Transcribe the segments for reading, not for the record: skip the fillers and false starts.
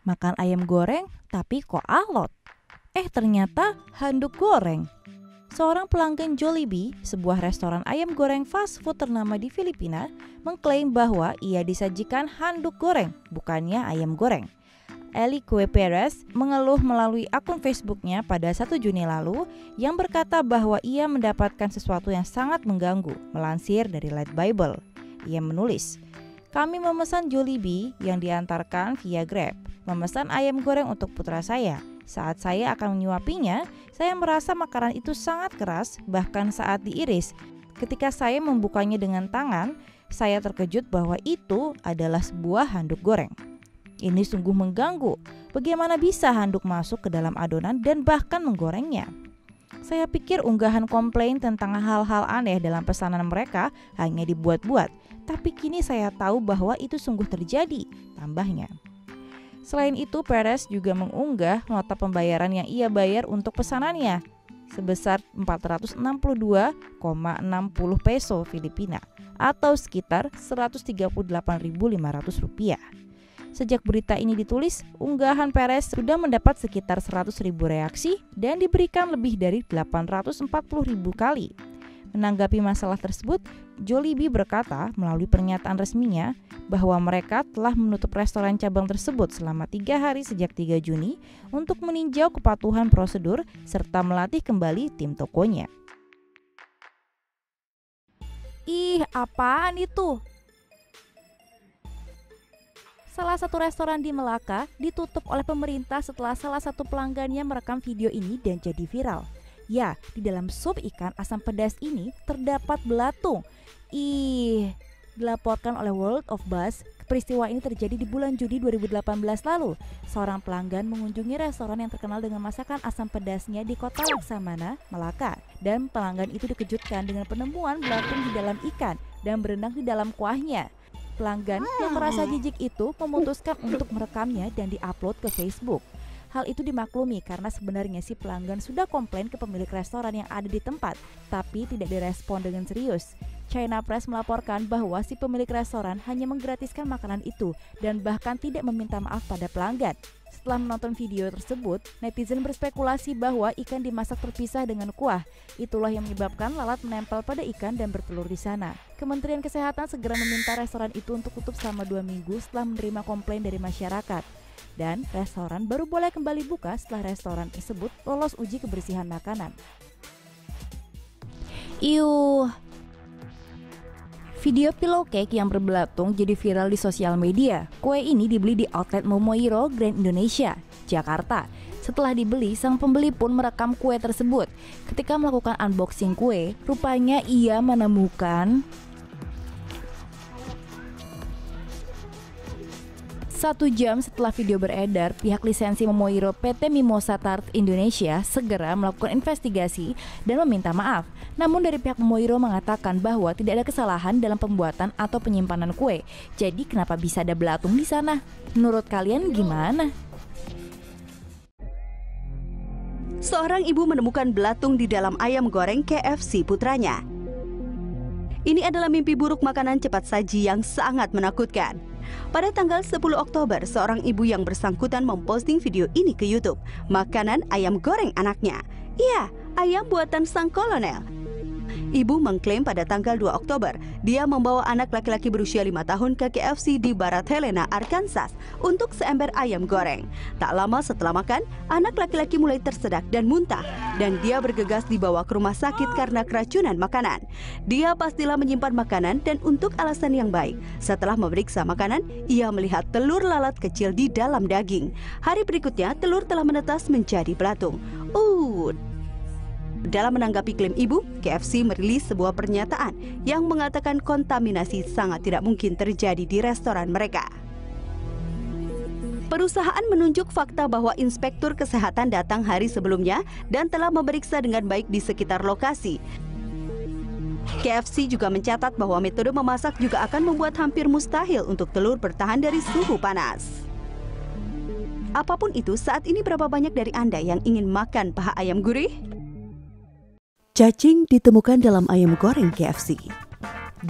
Makan ayam goreng tapi kok alot? Ternyata handuk goreng. Seorang pelanggan Jollibee, sebuah restoran ayam goreng fast food ternama di Filipina, mengklaim bahwa ia disajikan handuk goreng, bukannya ayam goreng. Elique Perez mengeluh melalui akun Facebooknya pada 1 Juni lalu yang berkata bahwa ia mendapatkan sesuatu yang sangat mengganggu, melansir dari Light Bible. Ia menulis, "Kami memesan Jollibee yang diantarkan via Grab, memesan ayam goreng untuk putra saya. Saat saya akan menyuapinya, saya merasa makanan itu sangat keras, bahkan saat diiris. Ketika saya membukanya dengan tangan, saya terkejut bahwa itu adalah sebuah handuk goreng. Ini sungguh mengganggu. Bagaimana bisa handuk masuk ke dalam adonan dan bahkan menggorengnya? Saya pikir unggahan komplain tentang hal-hal aneh dalam pesanan mereka hanya dibuat-buat, tapi kini saya tahu bahwa itu sungguh terjadi," tambahnya. Selain itu, Perez juga mengunggah nota pembayaran yang ia bayar untuk pesanannya sebesar 462,60 peso Filipina atau sekitar Rp138.500. Sejak berita ini ditulis, unggahan Perez sudah mendapat sekitar 100.000 reaksi dan diberikan lebih dari 840.000 kali. Menanggapi masalah tersebut, Jollibee berkata melalui pernyataan resminya bahwa mereka telah menutup restoran cabang tersebut selama 3 hari sejak 3 Juni untuk meninjau kepatuhan prosedur serta melatih kembali tim tokonya. Apaan itu? Salah satu restoran di Melaka ditutup oleh pemerintah setelah salah satu pelanggannya merekam video ini dan jadi viral. Ya, di dalam sup ikan asam pedas ini terdapat belatung. Dilaporkan oleh World of Buzz, peristiwa ini terjadi di bulan Juni 2018 lalu. Seorang pelanggan mengunjungi restoran yang terkenal dengan masakan asam pedasnya di kota Laksamana, Melaka. Dan pelanggan itu dikejutkan dengan penemuan belatung di dalam ikan dan berenang di dalam kuahnya. Pelanggan yang merasa jijik itu memutuskan untuk merekamnya dan diupload ke Facebook. Hal itu dimaklumi karena sebenarnya si pelanggan sudah komplain ke pemilik restoran yang ada di tempat, tapi tidak direspon dengan serius. China Press melaporkan bahwa si pemilik restoran hanya menggratiskan makanan itu dan bahkan tidak meminta maaf pada pelanggan. Setelah menonton video tersebut, netizen berspekulasi bahwa ikan dimasak terpisah dengan kuah. Itulah yang menyebabkan lalat menempel pada ikan dan bertelur di sana. Kementerian Kesehatan segera meminta restoran itu untuk tutup selama 2 minggu setelah menerima komplain dari masyarakat. Dan restoran baru boleh kembali buka setelah restoran tersebut lolos uji kebersihan makanan. Video pillow cake yang berbelatung jadi viral di sosial media. Kue ini dibeli di outlet Momoiro Grand Indonesia, Jakarta. Setelah dibeli, sang pembeli pun merekam kue tersebut. Ketika melakukan unboxing kue, rupanya ia menemukan 1 jam setelah video beredar, pihak lisensi Momoiro PT Mimosa Tart Indonesia segera melakukan investigasi dan meminta maaf. Namun dari pihak Momoiro mengatakan bahwa tidak ada kesalahan dalam pembuatan atau penyimpanan kue. Jadi kenapa bisa ada belatung di sana? Menurut kalian gimana? Seorang ibu menemukan belatung di dalam ayam goreng KFC putranya. Ini adalah mimpi buruk makanan cepat saji yang sangat menakutkan. Pada tanggal 10 Oktober, seorang ibu yang bersangkutan memposting video ini ke YouTube. Makanan ayam goreng anaknya. Iya, ayam buatan sang kolonel. Ibu mengklaim pada tanggal 2 Oktober, dia membawa anak laki-laki berusia 5 tahun ke KFC di Barat Helena, Arkansas untuk seember ayam goreng. Tak lama setelah makan, anak laki-laki mulai tersedak dan muntah, dan dia bergegas dibawa ke rumah sakit karena keracunan makanan. Dia pastilah menyimpan makanan dan untuk alasan yang baik. Setelah memeriksa makanan, ia melihat telur lalat kecil di dalam daging. Hari berikutnya, telur telah menetas menjadi belatung. Dalam menanggapi klaim ibu, KFC merilis sebuah pernyataan yang mengatakan kontaminasi sangat tidak mungkin terjadi di restoran mereka. Perusahaan menunjuk fakta bahwa inspektur kesehatan datang hari sebelumnya dan telah memeriksa dengan baik di sekitar lokasi. KFC juga mencatat bahwa metode memasak juga akan membuat hampir mustahil untuk telur bertahan dari suhu panas. Apapun itu, saat ini berapa banyak dari Anda yang ingin makan paha ayam gurih? Cacing ditemukan dalam ayam goreng KFC.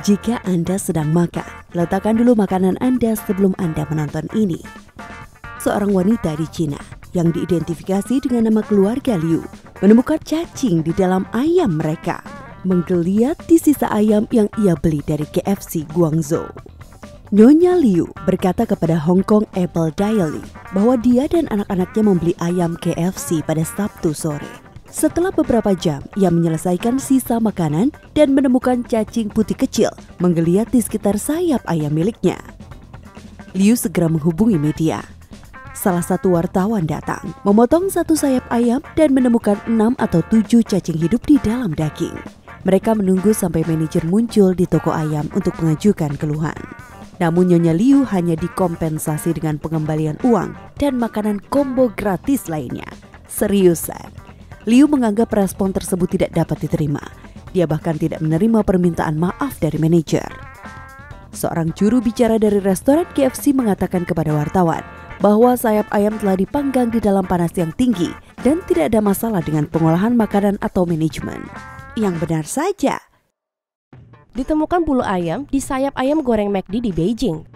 Jika Anda sedang makan, letakkan dulu makanan Anda sebelum Anda menonton ini. seorang wanita di Cina yang diidentifikasi dengan nama keluarga Liu menemukan cacing di dalam ayam mereka, menggeliat di sisa ayam yang ia beli dari KFC Guangzhou. Nyonya Liu berkata kepada Hong Kong Apple Daily bahwa dia dan anak-anaknya membeli ayam KFC pada Sabtu sore. Setelah beberapa jam, ia menyelesaikan sisa makanan dan menemukan cacing putih kecil menggeliat di sekitar sayap ayam miliknya. Liu segera menghubungi media. Salah satu wartawan datang, memotong satu sayap ayam dan menemukan 6 atau 7 cacing hidup di dalam daging. Mereka menunggu sampai manajer muncul di toko ayam untuk mengajukan keluhan. Namun Nyonya Liu hanya dikompensasi dengan pengembalian uang dan makanan combo gratis lainnya. Seriusan, Liu menganggap respon tersebut tidak dapat diterima. Dia bahkan tidak menerima permintaan maaf dari manajer. Seorang juru bicara dari restoran KFC mengatakan kepada wartawan bahwa sayap ayam telah dipanggang di dalam panas yang tinggi dan tidak ada masalah dengan pengolahan makanan atau manajemen. Yang benar saja. Ditemukan bulu ayam di sayap ayam goreng McD di Beijing.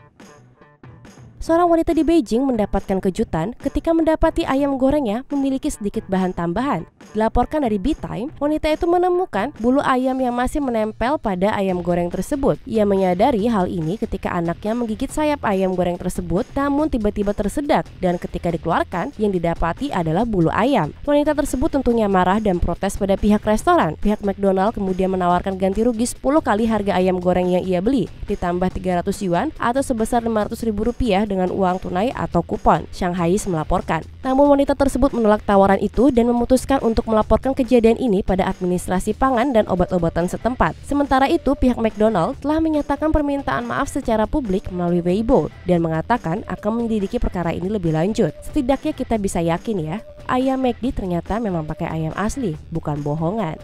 Seorang wanita di Beijing mendapatkan kejutan ketika mendapati ayam gorengnya memiliki sedikit bahan tambahan. Dilaporkan dari B-Time, wanita itu menemukan bulu ayam yang masih menempel pada ayam goreng tersebut. Ia menyadari hal ini ketika anaknya menggigit sayap ayam goreng tersebut, namun tiba-tiba tersedak, dan ketika dikeluarkan, yang didapati adalah bulu ayam. Wanita tersebut tentunya marah dan protes pada pihak restoran. Pihak McDonald kemudian menawarkan ganti rugi 10 kali harga ayam goreng yang ia beli, ditambah 300 yuan atau sebesar Rp500.000 dengan uang tunai atau kupon, Shanghai melaporkan. Namun wanita tersebut menolak tawaran itu dan memutuskan untuk melaporkan kejadian ini pada administrasi pangan dan obat-obatan setempat. Sementara itu, pihak McDonald telah menyatakan permintaan maaf secara publik melalui Weibo dan mengatakan akan menyelidiki perkara ini lebih lanjut. Setidaknya kita bisa yakin ya, ayam McD ternyata memang pakai ayam asli, bukan bohongan.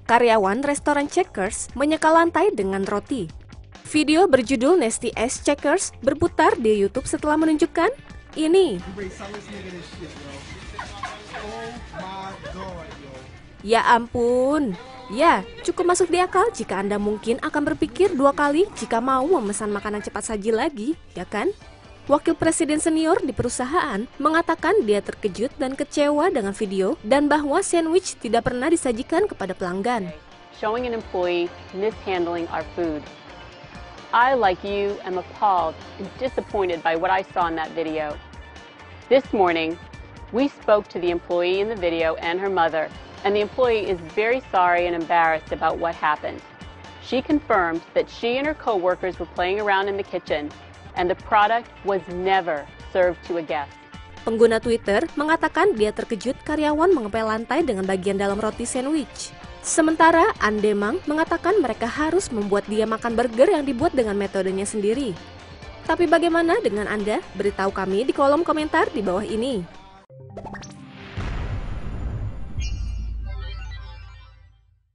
Karyawan restoran Checkers menyeka lantai dengan roti. Video berjudul Nasty Ass Checkers berputar di YouTube setelah menunjukkan ini. Ya ampun. Ya, cukup masuk di akal jika Anda mungkin akan berpikir 2 kali jika mau memesan makanan cepat saji lagi, ya kan? Wakil Presiden senior di perusahaan mengatakan dia terkejut dan kecewa dengan video dan bahwa sandwich tidak pernah disajikan kepada pelanggan. Showing an employee mishandling our food. I, like you, am appalled and disappointed by what I saw in that video. This morning, we spoke to the employee in the video and her mother, and the employee is very sorry and embarrassed about what happened. She confirmed that she and her co-workers were playing around in the kitchen, and the product was never served to a guest. Pengguna Twitter mengatakan dia terkejut karyawan mengepel lantai dengan bagian dalam roti sandwich. Sementara Andemang mengatakan mereka harus membuat dia makan burger yang dibuat dengan metodenya sendiri. Tapi bagaimana dengan Anda? Beritahu kami di kolom komentar di bawah ini.